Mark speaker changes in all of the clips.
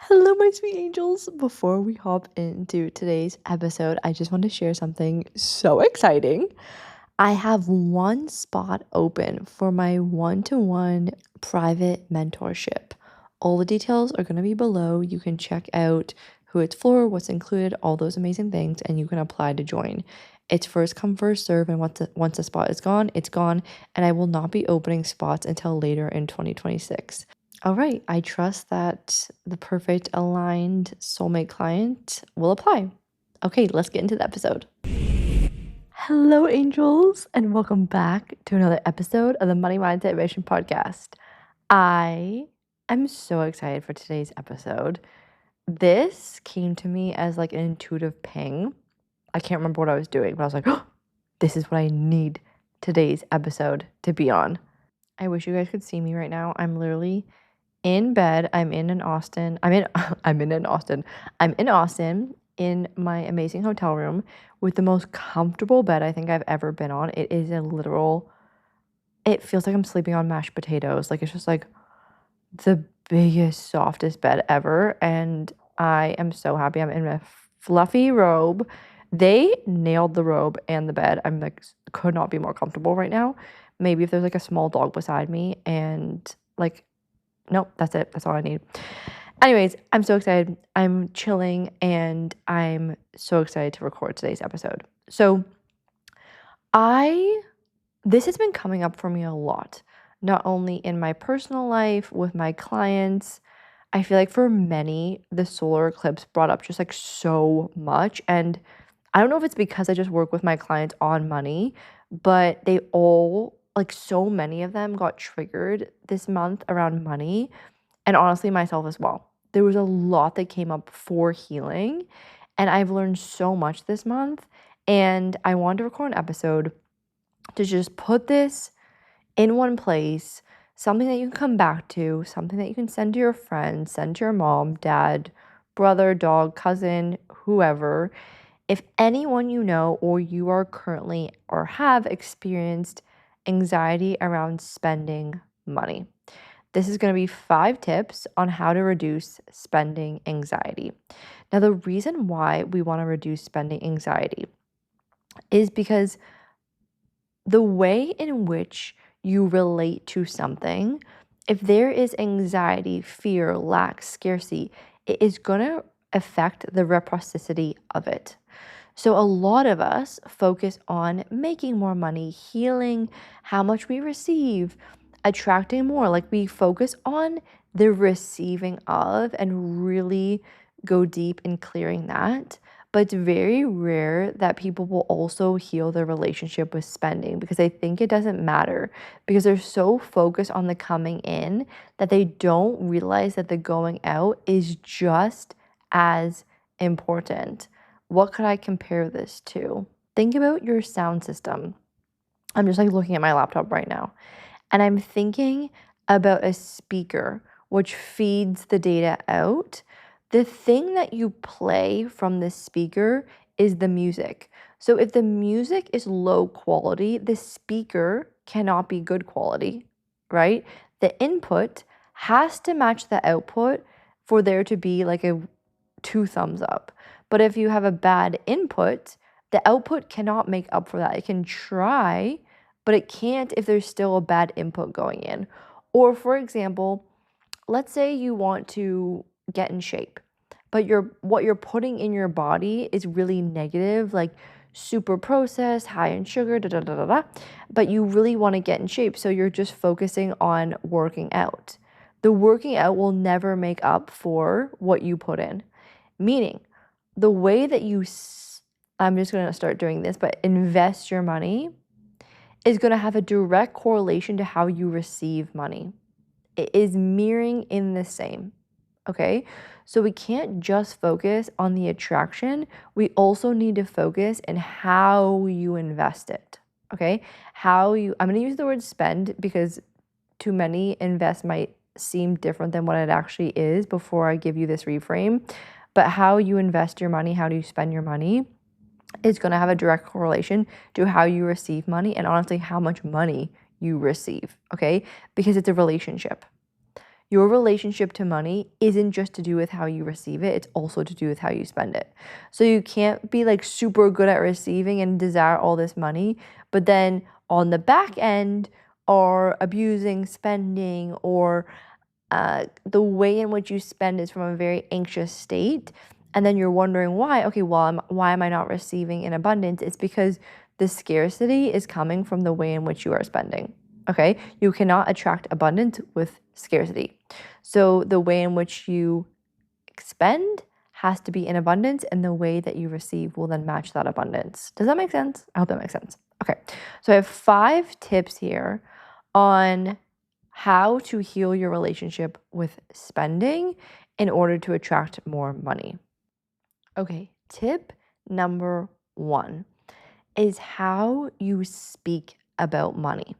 Speaker 1: Hello, my sweet angels. Before we hop into today's episode, I just want to share something so exciting. I have one spot open for my one-to-one private mentorship. All the details are going to be below. You can check out who it's for, what's included, all those amazing things, and you can apply to join. It's first come, first serve, and once the spot is gone, it's gone, and I will not be opening spots until later in 2026. All right, I trust that the perfect aligned soulmate client will apply. Okay, let's get into the episode. Hello, angels, and welcome back to another episode of the Money Mindset Vision podcast. I am so excited for today's episode. This came to me as like an intuitive ping. I can't remember what I was doing, but I was like, oh, this is what I need today's episode to be on. I wish you guys could see me right now. I'm literally in bed. I'm in Austin in my amazing hotel room with the most comfortable bed I think I've ever been on. It is it feels like I'm sleeping on mashed potatoes. Like it's just like the biggest, softest bed ever. And I am so happy. I'm in a fluffy robe. They nailed the robe and the bed. I'm like, could not be more comfortable right now. Maybe if there's like a small dog beside me and like, nope, that's it. That's all I need. Anyways, I'm so excited. I'm chilling and I'm so excited to record today's episode. So, this has been coming up for me a lot, not only in my personal life with my clients. I feel like for many, the solar eclipse brought up just like so much. And I don't know if it's because I just work with my clients on money, but they all, like so many of them, got triggered this month around money. And honestly, myself as well. There was a lot that came up for healing, and I've learned so much this month. And I wanted to record an episode to just put this in one place, something that you can come back to, something that you can send to your friends, send to your mom, dad, brother, dog, cousin, whoever. If anyone you know or you are currently or have experienced anxiety around spending money. This is going to be 5 tips on how to reduce spending anxiety. Now, the reason why we want to reduce spending anxiety is because the way in which you relate to something, if there is anxiety, fear, lack, scarcity, it is going to affect the reciprocity of it. So, a lot of us focus on making more money, healing how much we receive, attracting more. Like we focus on the receiving of and really go deep in clearing that. But it's very rare that people will also heal their relationship with spending because they think it doesn't matter because they're so focused on the coming in that they don't realize that the going out is just as important. What could I compare this to? Think about your sound system. I'm just like looking at my laptop right now, and I'm thinking about a speaker which feeds the data out. The thing that you play from the speaker is the music. So if the music is low quality, the speaker cannot be good quality, right? The input has to match the output for there to be like a 2 thumbs up. But if you have a bad input, the output cannot make up for that. It can try, but it can't if there's still a bad input going in. Or for example, let's say you want to get in shape, but what you're putting in your body is really negative, like super processed, high in sugar, da da da da da. But you really want to get in shape, so you're just focusing on working out. The working out will never make up for what you put in. Meaning, the way that I'm just going to start doing this, but invest your money is going to have a direct correlation to how you receive money. It is mirroring in the same. Okay? So we can't just focus on the attraction. We also need to focus in how you invest it. Okay? I'm going to use the word spend because to many, invest might seem different than what it actually is before I give you this reframe. But how you invest your money, how do you spend your money is going to have a direct correlation to how you receive money and honestly how much money you receive, okay? Because it's a relationship. Your relationship to money isn't just to do with how you receive it, it's also to do with how you spend it. So you can't be like super good at receiving and desire all this money, but then on the back end are abusing spending, or the way in which you spend is from a very anxious state. And then you're wondering why. Okay, well, why am I not receiving in abundance? It's because the scarcity is coming from the way in which you are spending. Okay, you cannot attract abundance with scarcity. So the way in which you spend has to be in abundance, and the way that you receive will then match that abundance. Does that make sense? I hope that makes sense. Okay, so I have 5 tips here on how to heal your relationship with spending in order to attract more money. Okay, tip number 1 is how you speak about money.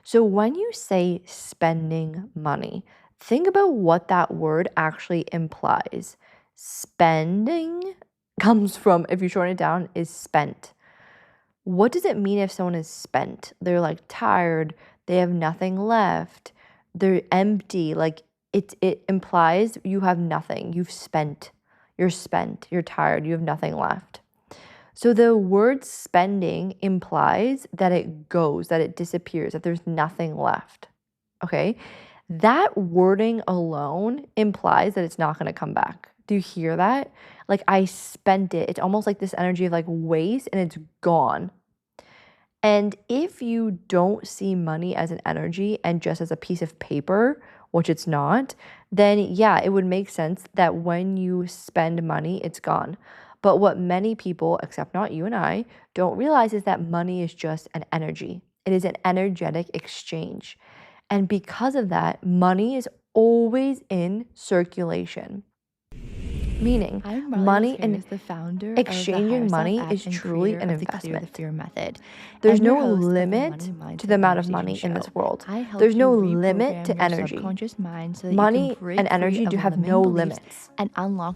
Speaker 1: So when you say spending money, think about what that word actually implies. Spending comes from, if you shorten it down, is spent. What does it mean if someone is spent? They're like tired, they have nothing left, they're empty. Like it implies you have nothing. You've spent. You're spent. You're tired. You have nothing left. So the word spending implies that it goes, that it disappears, that there's nothing left. Okay? That wording alone implies that it's not going to come back. Do you hear that? Like, I spent it. It's almost like this energy of like waste, and it's gone. And if you don't see money as an energy and just as a piece of paper, which it's not, then yeah, it would make sense that when you spend money, it's gone. But what many people, except not you and I, don't realize is that money is just an energy. It is an energetic exchange. And because of that, money is always in circulation. Meaning, money and exchanging money is truly an investment. There's no limit to the amount of money in this world. There's no limit to energy. Money and energy do have no limits.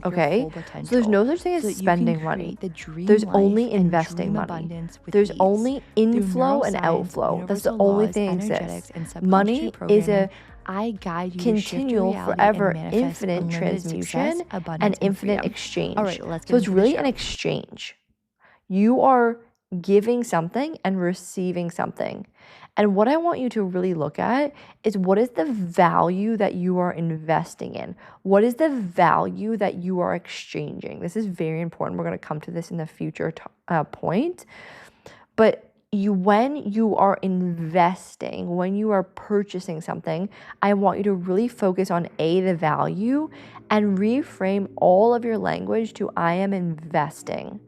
Speaker 1: Okay? So there's no such thing as spending money. There's only investing money. There's only inflow and outflow. That's the only thing that exists. Money is a continual, forever, infinite transmutation and infinite exchange. So it's really an exchange. You are giving something and receiving something. And what I want you to really look at is, what is the value that you are investing in? What is the value that you are exchanging? This is very important. We're going to come to this in the future point. But when you are investing, when you are purchasing something, I want you to really focus on the value, and reframe all of your language to I am investing.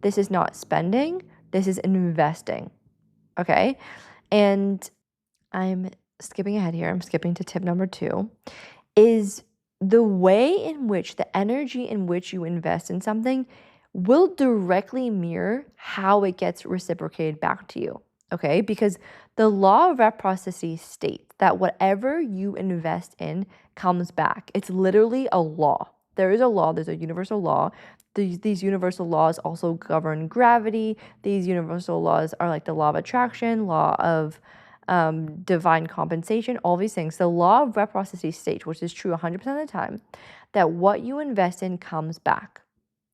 Speaker 1: This is not spending, this is investing. Okay? And I'm skipping ahead here. I'm skipping to tip number 2, is the way in which the energy in which you invest in something will directly mirror how it gets reciprocated back to you. Okay? Because the law of reciprocity states that whatever you invest in comes back. It's literally a law. There is a law, there's a universal law. These universal laws also govern gravity. These universal laws are like the law of attraction, law of divine compensation, all these things. The law of reciprocity states, which is true 100% of the time, that what you invest in comes back.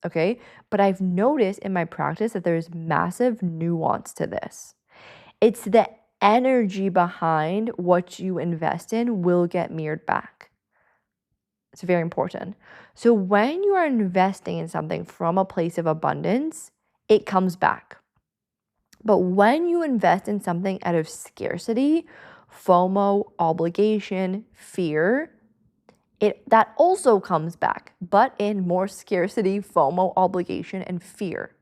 Speaker 1: Okay? But I've noticed in my practice that there's massive nuance to this. It's the energy behind what you invest in will get mirrored back. It's very important. So when you are investing in something from a place of abundance, it comes back. But when you invest in something out of scarcity, FOMO, obligation, fear, that also comes back, but in more scarcity, FOMO, obligation, and fear.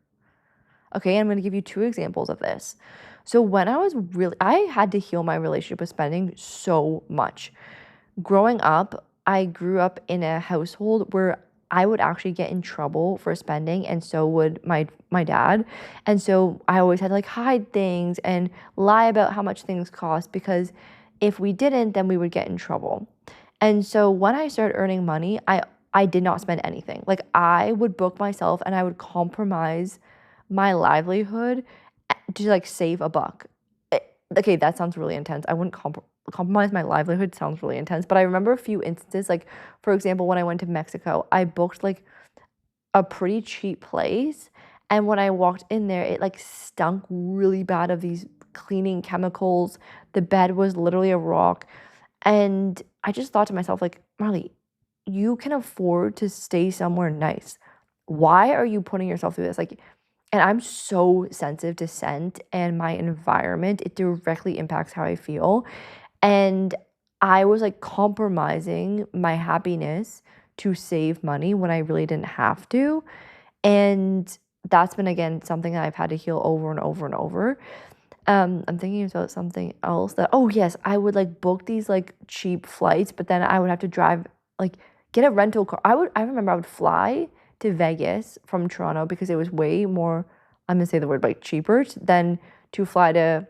Speaker 1: Okay, I'm going to give you 2 examples of this. So when I had to heal my relationship with spending so much. Growing up, I grew up in a household where I would actually get in trouble for spending, and so would my dad. And so I always had to like hide things and lie about how much things cost, because if we didn't, then we would get in trouble. And so when I started earning money, I did not spend anything. Like, I would book myself and I would compromise my livelihood to like save a buck. Okay, that sounds really intense. I wouldn't compromise my livelihood sounds really intense, but I remember a few instances, like, for example, when I went to Mexico, I booked, like, a pretty cheap place, and when I walked in there, it, like, stunk really bad of these cleaning chemicals. The bed was literally a rock, and I just thought to myself, like, "Marley, you can afford to stay somewhere nice. Why are you putting yourself through this?" Like, and I'm so sensitive to scent and my environment, it directly impacts how I feel, and I was, like, compromising my happiness to save money when I really didn't have to, and that's been, again, something that I've had to heal over and over and over. I'm thinking about something else that, oh, yes, I would, like, book these, like, cheap flights, but then I would have to drive, like, get a rental car. I remember I would fly to Vegas from Toronto because it was way more, I'm gonna say the word, like, cheaper than to fly to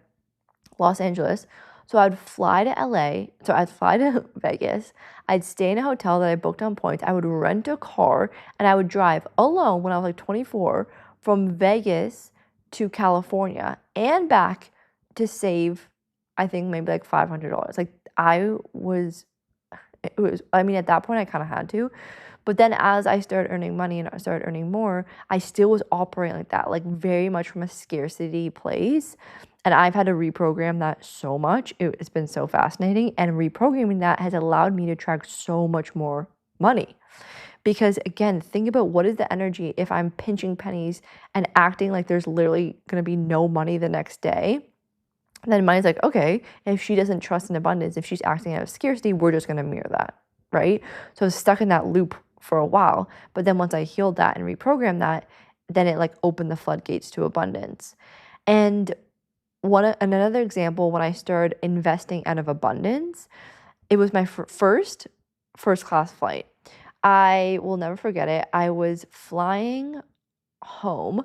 Speaker 1: Los Angeles. So I'd fly to LA. So I'd fly to Vegas. I'd stay in a hotel that I booked on points. I would rent a car and I would drive alone when I was like 24 from Vegas to California and back to save, I think maybe like $500. Like I mean, at that point I kind of had to. But then as I started earning money and I started earning more, I still was operating like that, like very much from a scarcity place. And I've had to reprogram that so much. It's been so fascinating. And reprogramming that has allowed me to attract so much more money. Because again, think about what is the energy if I'm pinching pennies and acting like there's literally going to be no money the next day. Then money's like, okay, if she doesn't trust in abundance, if she's acting out of scarcity, we're just going to mirror that, right? So I was stuck in that loop for a while. But then once I healed that and reprogrammed that, then it like opened the floodgates to abundance. And another example, when I started investing out of abundance, it was my first class flight. I will never forget it. I was flying home,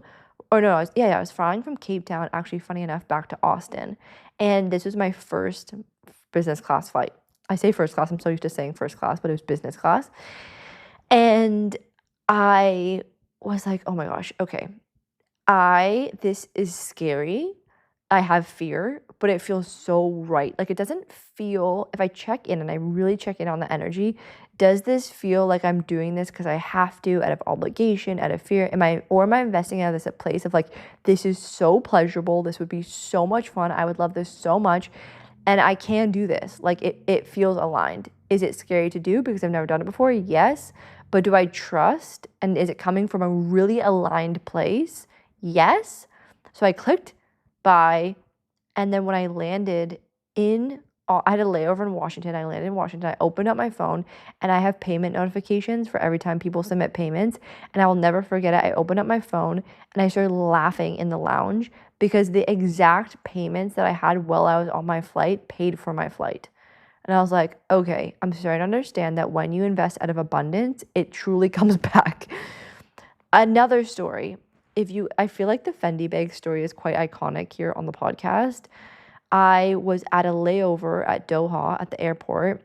Speaker 1: or no, I was flying from Cape Town, actually, funny enough, back to Austin. And this was my first business class flight. I say first class, I'm so used to saying first class, but it was business class. And I was like, oh my gosh, okay. This is scary. I have fear, but it feels so right. Like it doesn't feel, if I check in and I really check in on the energy, does this feel like I'm doing this because I have to, out of obligation, out of fear? Am I investing out of this a place of like, this is so pleasurable, this would be so much fun, I would love this so much, and I can do this. Like it feels aligned. Is it scary to do because I've never done it before? Yes. But do I trust? And is it coming from a really aligned place? Yes. So I clicked buy, and then when I landed I had a layover in Washington. I landed in Washington. I opened up my phone and I have payment notifications for every time people submit payments. And I will never forget it. I opened up my phone and I started laughing in the lounge because the exact payments that I had while I was on my flight paid for my flight. And I was like, okay, I'm starting to understand that when you invest out of abundance, it truly comes back. Another story. I feel like the Fendi bag story is quite iconic here on the podcast. I was at a layover at Doha at the airport,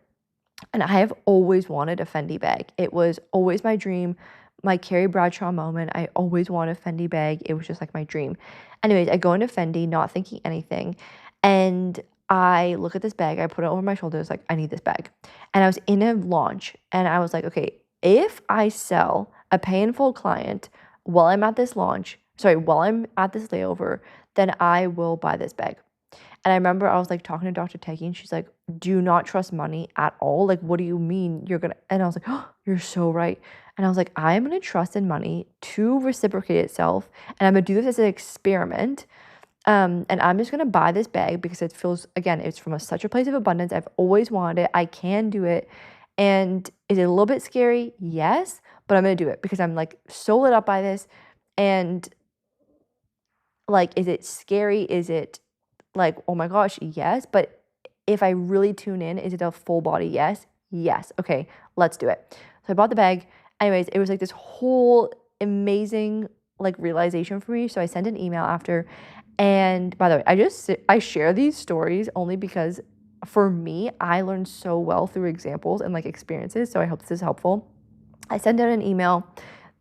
Speaker 1: and I have always wanted a Fendi bag. It was always my dream, my Carrie Bradshaw moment. I always wanted a Fendi bag. It was just like my dream. Anyways, I go into Fendi, not thinking anything, and I look at this bag. I put it over my shoulders, like, I need this bag. And I was in a launch, and I was like, okay, if I sell a pay in full client while I'm at this while I'm at this layover, then I will buy this bag. And I remember I was like talking to Dr. Teki, and she's like, do not trust money at all. Like, what do you mean you're gonna? And I was like, oh, you're so right. And I was like, I'm gonna trust in money to reciprocate itself. And I'm gonna do this as an experiment. And I'm just gonna buy this bag because it feels, again, it's from such a place of abundance. I've always wanted it. I can do it. And is it a little bit scary? Yes, but I'm gonna do it because I'm like so lit up by this. And like, is it scary? Is it like, oh my gosh, yes. But if I really tune in, is it a full body yes? Yes. Okay, let's do it. So I bought the bag. Anyways, it was like this whole amazing like realization for me. So I sent an email after. And by the way, I share these stories only because for me, I learned so well through examples and like experiences. So I hope this is helpful. I sent out an email.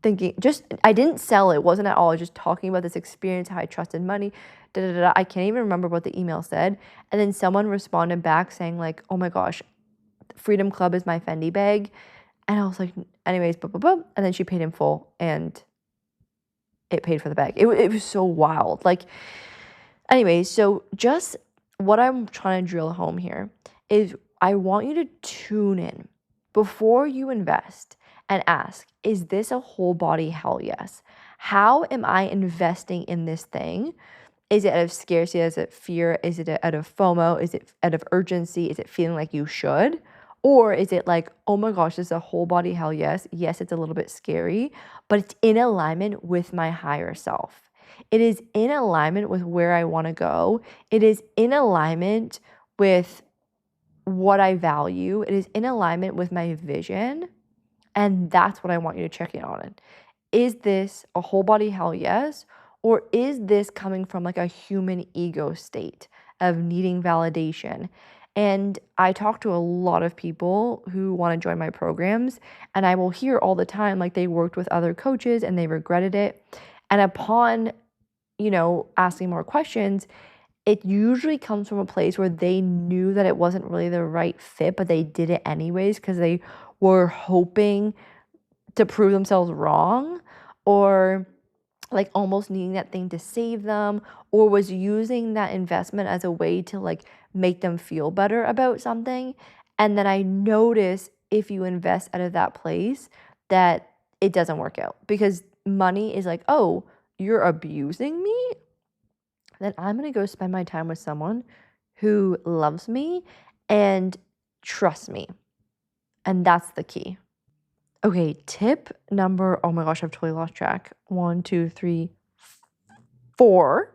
Speaker 1: thinking, just, I didn't sell it, wasn't at all, just talking about this experience, how I trusted money, da da da. I can't even remember what the email said. And then someone responded back saying like, oh my gosh, Freedom Club is my Fendi bag. And I was like, anyways, boop, boop, boop. And then she paid in full and it paid for the bag. It was so wild. Like, anyways, so just what I'm trying to drill home here is I want you to tune in before you invest and ask, is this a whole body hell yes? How am I investing in this thing? Is it out of scarcity? Is it fear? Is it out of FOMO? Is it out of urgency? Is it feeling like you should? Or is it like, oh my gosh, this is a whole body hell yes. Yes, it's a little bit scary, but it's in alignment with my higher self. It is in alignment with where I want to go. It is in alignment with what I value. It is in alignment with my vision. And that's what I want you to check in on. Is this a whole body hell yes? Or is this coming from like a human ego state of needing validation? And I talk to a lot of people who want to join my programs, and I will hear all the time like they worked with other coaches and they regretted it. And upon, asking more questions, it usually comes from a place where they knew that it wasn't really the right fit, but they did it anyways because they were hoping to prove themselves wrong, or like almost needing that thing to save them, or was using that investment as a way to like make them feel better about something. And then I notice if you invest out of that place that it doesn't work out because money is like, oh, you're abusing me? Then I'm going to go spend my time with someone who loves me and trusts me. And that's the key. Okay, tip number, oh my gosh, I've totally lost track. 1, 2, 3, 4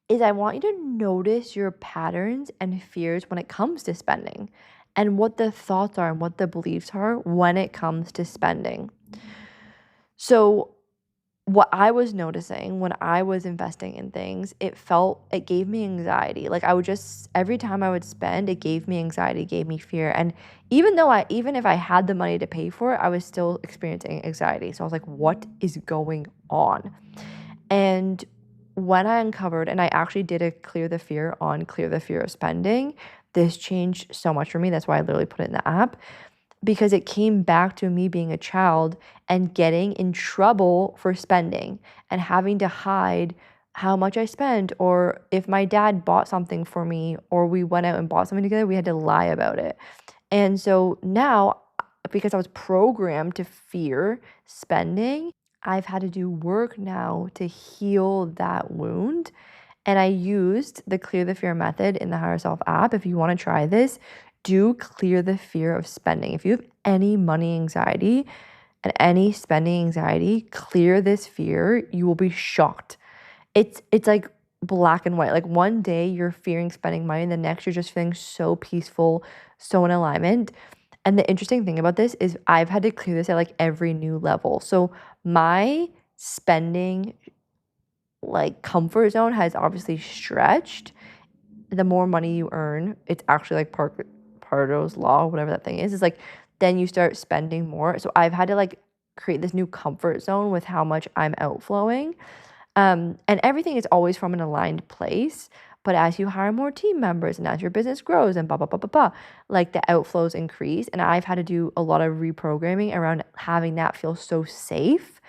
Speaker 1: is I want you to notice your patterns and fears when it comes to spending and what the thoughts are and what the beliefs are when it comes to spending. So what I was noticing when I was investing in things, it gave me anxiety. Like I would just, every time I would spend, it gave me anxiety, gave me fear. And even if I had the money to pay for it, I was still experiencing anxiety. So I was like, what is going on? And when I uncovered, and I actually did a clear the fear of spending, this changed so much for me. That's why I literally put it in the app, because it came back to me being a child and getting in trouble for spending and having to hide how much I spent, or if my dad bought something for me or we went out and bought something together, we had to lie about it. And so now, because I was programmed to fear spending, I've had to do work now to heal that wound. And I used the Clear the Fear method in the Higher Self app. If you want to try this, do clear the fear of spending. If you have any money anxiety and any spending anxiety, clear this fear. You will be shocked. It's like black and white. Like one day you're fearing spending money, and the next you're just feeling so peaceful, so in alignment. And the interesting thing about this is I've had to clear this at like every new level. So my spending like comfort zone has obviously stretched. The more money you earn, it's actually like Pareto's law, whatever that thing is like then you start spending more. So I've had to like create this new comfort zone with how much I'm outflowing. And everything is always from an aligned place. But as you hire more team members and as your business grows and blah, blah, blah, blah, blah, like the outflows increase. And I've had to do a lot of reprogramming around having that feel so safe,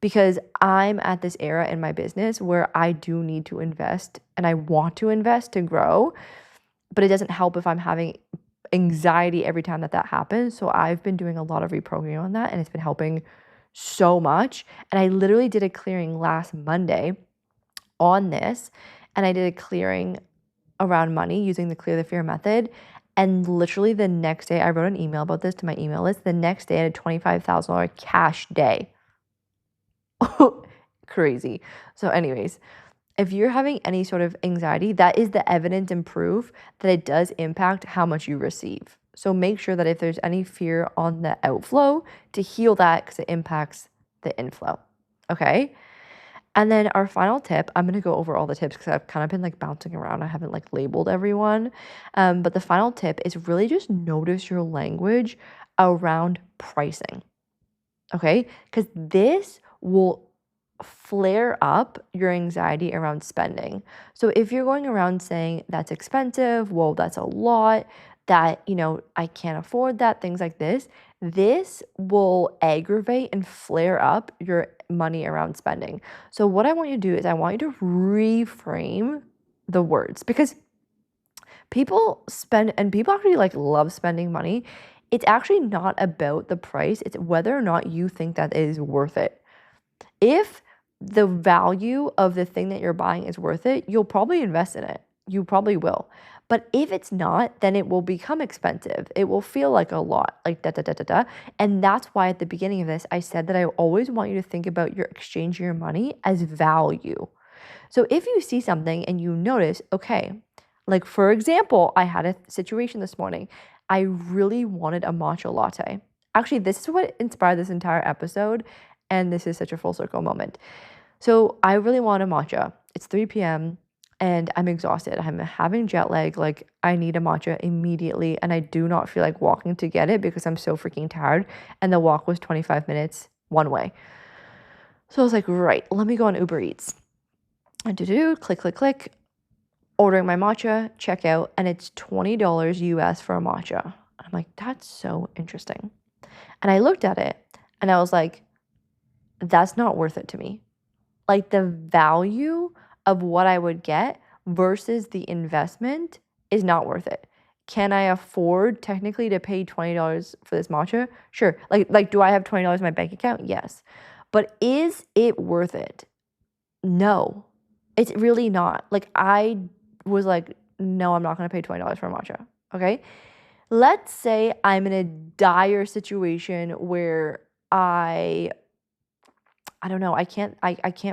Speaker 1: because I'm at this era in my business where I do need to invest and I want to invest to grow, but it doesn't help if I'm having anxiety every time that happens. So I've been doing a lot of reprogramming on that, and it's been helping so much. And I literally did a clearing last Monday on this, and I did a clearing around money using the Clear the Fear method. And literally the next day, I wrote an email about this to my email list. The next day, I had a $25,000 cash day. Crazy. So anyways, if you're having any sort of anxiety, that is the evidence and proof that it does impact how much you receive. So make sure that if there's any fear on the outflow, to heal that, because it impacts the inflow. Okay. And then our final tip, I'm going to go over all the tips because I've kind of been like bouncing around. I haven't like labeled everyone. But the final tip is really just notice your language around pricing. okay? Because this will flare up your anxiety around spending. So if you're going around saying that's expensive, whoa, that's a lot, that, I can't afford that, things like this will aggravate and flare up your money around spending. So what I want you to do is I want you to reframe the words, because people spend, and people actually like love spending money. It's actually not about the price, it's whether or not you think that is worth it. If the value of the thing that you're buying is worth it, you'll probably invest in it. You probably will. But if it's not, then it will become expensive. It will feel like a lot, like da da da da da. And that's why at the beginning of this, I said that I always want you to think about your exchanging your money as value. So if you see something and you notice, okay, like for example, I had a situation this morning. I really wanted a matcha latte. Actually, this is what inspired this entire episode, and this is such a full circle moment. So I really want a matcha. It's 3 p.m. and I'm exhausted. I'm having jet lag. Like, I need a matcha immediately, and I do not feel like walking to get it because I'm so freaking tired. And the walk was 25 minutes one way. So I was like, right, let me go on Uber Eats. And click, click, click, ordering my matcha, checkout, and it's $20 US for a matcha. I'm like, that's so interesting. And I looked at it and I was like, that's not worth it to me. Like, the value of what I would get versus the investment is not worth it. Can I afford technically to pay $20 for this matcha? Sure. Like do I have $20 in my bank account? Yes. But is it worth it? No. It's really not. Like, I was like, no, I'm not going to pay $20 for a matcha. Okay. Let's say I'm in a dire situation where I don't know, I can't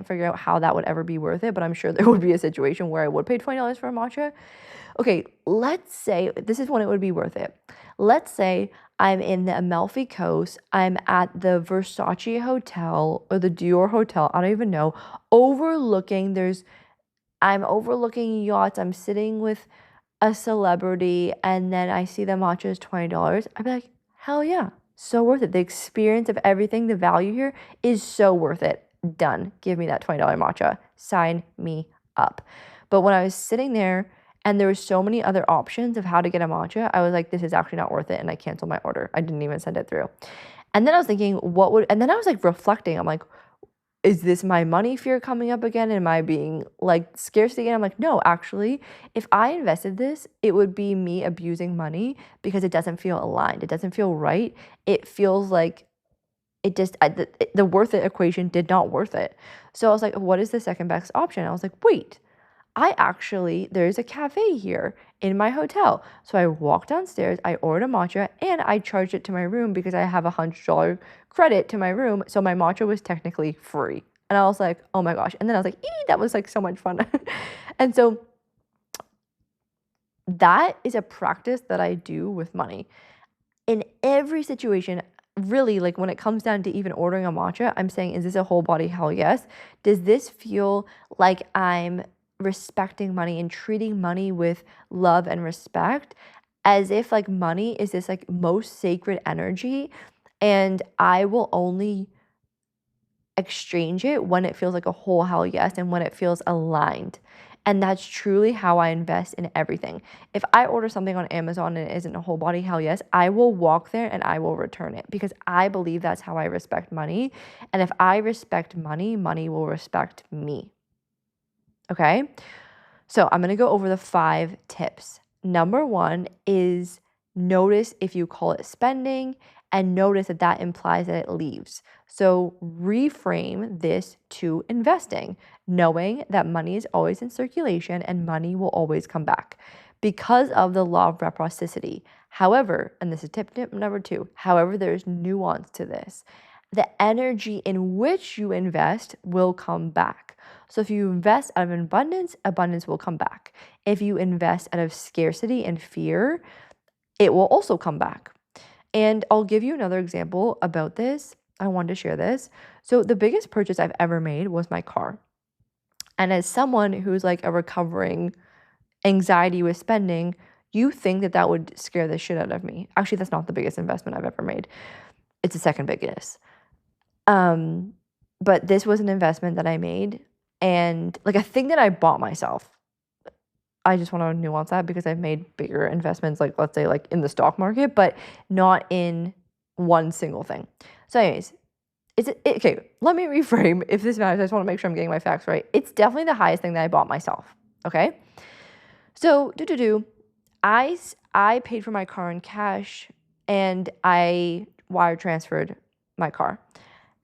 Speaker 1: figure out how that would ever be worth it, but I'm sure there would be a situation where I would pay $20 for a matcha. Okay, let's say this is when it would be worth it. Let's say I'm in the Amalfi Coast, I'm at the Versace Hotel or the Dior Hotel, I don't even know, I'm overlooking yachts, I'm sitting with a celebrity, and then I see the matcha is $20. I'd be like, hell yeah, so worth it. The experience of everything, the value here is so worth it. Done. Give me that $20 matcha. Sign me up. But when I was sitting there and there was so many other options of how to get a matcha, I was like, this is actually not worth it. And I canceled my order. I didn't even send it through. And then I was thinking, and then I was like reflecting. I'm like, is this my money fear coming up again? Am I being like scarcity again? I'm like, no, actually, if I invested this, it would be me abusing money because it doesn't feel aligned. It doesn't feel right. It feels like the worth it equation did not worth it. So I was like, what is the second best option? I was like, wait, there's a cafe here in my hotel. So I walked downstairs, I ordered a matcha, and I charged it to my room because I have $100 credit to my room. So my matcha was technically free. And I was like, oh my gosh. And then I was like, that was like so much fun. And so that is a practice that I do with money. In every situation, really, like when it comes down to even ordering a matcha, I'm saying, is this a whole body hell yes? Does this feel like I'm respecting money and treating money with love and respect, as if like money is this like most sacred energy, and I will only exchange it when it feels like a whole hell yes and when it feels aligned. And that's truly how I invest in everything. If I order something on Amazon and it isn't a whole body hell yes, I will walk there and I will return it because I believe that's how I respect money. And if I respect money, money will respect me. Okay? So I'm going to go over the 5 tips. Number 1 is notice if you call it spending, and notice that implies that it leaves. So reframe this to investing, knowing that money is always in circulation and money will always come back because of the law of reciprocity. However, and this is tip number 2, however, there's nuance to this. The energy in which you invest will come back. So if you invest out of abundance, abundance will come back. If you invest out of scarcity and fear, it will also come back. And I'll give you another example about this. I wanted to share this. So the biggest purchase I've ever made was my car. And as someone who's like a recovering anxiety with spending, you think that would scare the shit out of me. Actually, that's not the biggest investment I've ever made. It's the second biggest. But this was an investment that I made, and like a thing that I bought myself. I just want to nuance that because I've made bigger investments, like let's say like in the stock market, but not in one single thing. So anyways, okay, let me reframe if this matters. I just want to make sure I'm getting my facts right. It's definitely the highest thing that I bought myself. Okay. So I paid for my car in cash, and I wire transferred my car.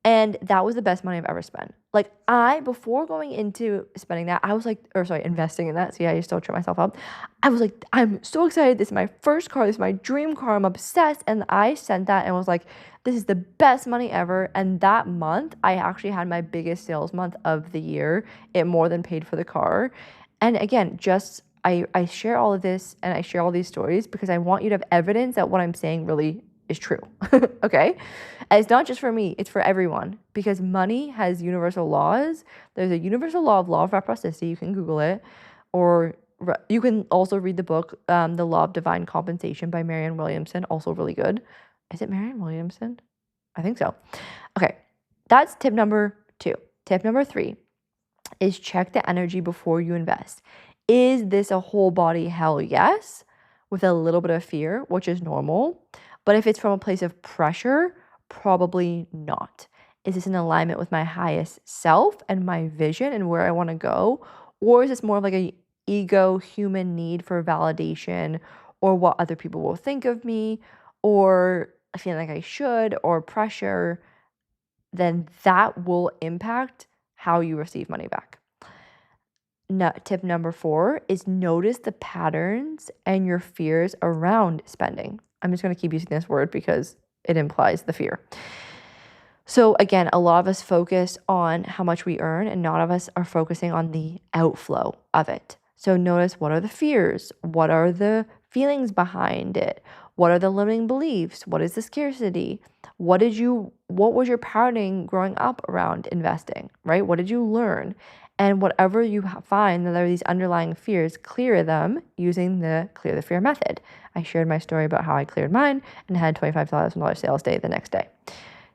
Speaker 1: And that was the best money I've ever spent. Like before going into spending that, I was like, investing in that. See, I still trip myself up. I was like, I'm so excited. This is my first car. This is my dream car. I'm obsessed. And I sent that and was like, this is the best money ever. And that month, I actually had my biggest sales month of the year. It more than paid for the car. And again, I share all of this and I share all these stories because I want you to have evidence that what I'm saying really is true. Okay? And it's not just for me, it's for everyone because money has universal laws. There's a universal law of reciprocity. You can Google it, or you can also read the book, The Law of Divine Compensation by Marianne Williamson, also really good. Is it Marianne Williamson? I think so. Okay, that's tip number 2. Tip number 3 is check the energy before you invest. Is this a whole body hell yes, with a little bit of fear, which is normal? But if it's from a place of pressure, probably not. Is this in alignment with my highest self and my vision and where I want to go? Or is this more of like a ego human need for validation or what other people will think of me or feeling like I should or pressure? Then that will impact how you receive money back. Tip number 4 is notice the patterns and your fears around spending. I'm just going to keep using this word because it implies the fear. So again, a lot of us focus on how much we earn and none of us are focusing on the outflow of it. So notice, what are the fears? What are the feelings behind it? What are the limiting beliefs? What is the scarcity? What was your pattern growing up around investing, right? What did you learn? And whatever you find that there are these underlying fears, clear them using the clear the fear method. I shared my story about how I cleared mine and had $25,000 sales day the next day.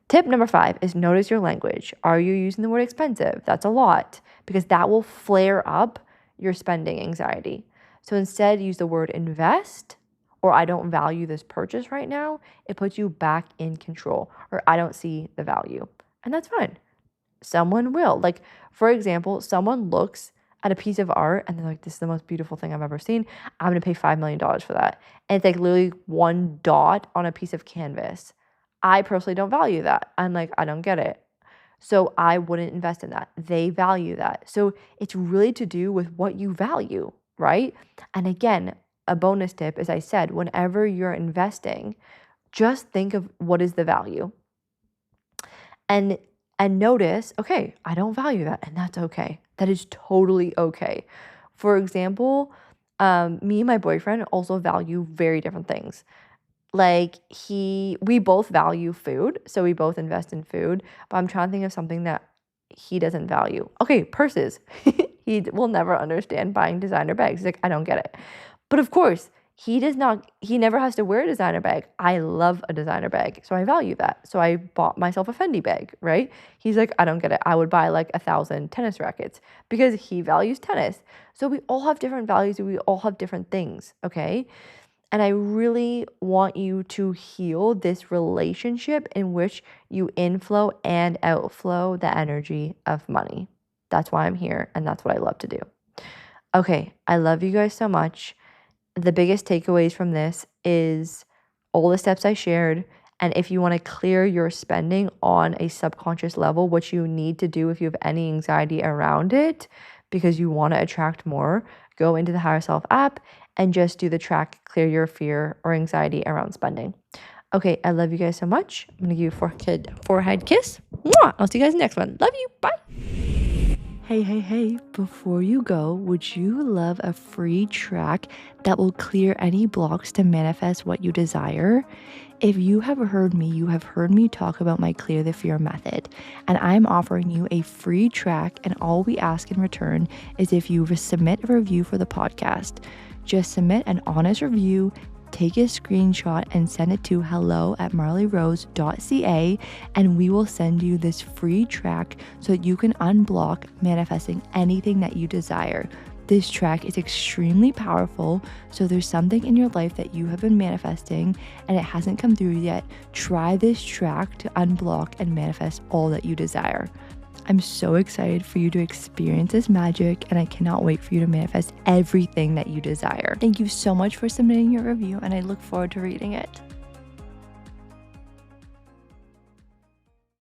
Speaker 1: Tip number 5 is notice your language. Are you using the word expensive? That's a lot because that will flare up your spending anxiety. So instead, use the word invest or I don't value this purchase right now. It puts you back in control, or I don't see the value. And that's fine. Someone will. Like, for example, someone looks at a piece of art and they're like, this is the most beautiful thing I've ever seen. I'm going to pay $5 million for that. And it's like literally one dot on a piece of canvas. I personally don't value that. I'm like, I don't get it. So I wouldn't invest in that. They value that. So it's really to do with what you value, right? And again, a bonus tip, as I said, whenever you're investing, just think of what is the value. And notice, okay, I don't value that, and that's okay. That is totally okay. For example, me and my boyfriend also value very different things. Like we both value food, so we both invest in food, but I'm trying to think of something that he doesn't value. Okay, purses. He will never understand buying designer bags. He's like, I don't get it. But of course, he never has to wear a designer bag. I love a designer bag, so I value that. So I bought myself a Fendi bag, right? He's like, I don't get it. I would buy like 1,000 tennis rackets because he values tennis. So we all have different values and we all have different things, okay? And I really want you to heal this relationship in which you inflow and outflow the energy of money. That's why I'm here, and that's what I love to do. Okay, I love you guys so much. The biggest takeaways from this is all the steps I shared. And if you want to clear your spending on a subconscious level, which you need to do if you have any anxiety around it, because you want to attract more, go into the Higher Self app and just do the track, clear your fear or anxiety around spending. Okay, I love you guys so much. I'm going to give you a forehead kiss. Mwah! I'll see you guys next one. Love you. Bye. Hey, before you go, would you love a free track that will clear any blocks to manifest what you desire? If you have heard me talk about my Clear the Fear method, and I'm offering you a free track, and all we ask in return is if you submit a review for the podcast. Just submit an honest review, take a screenshot and send it to hello@marleyrose.ca, and we will send you this free track so that you can unblock manifesting anything that you desire. This track is extremely powerful, so there's something in your life that you have been manifesting and it hasn't come through yet. Try this track to unblock and manifest all that you desire. I'm so excited for you to experience this magic, and I cannot wait for you to manifest everything that you desire. Thank you so much for submitting your review, and I look forward to reading it.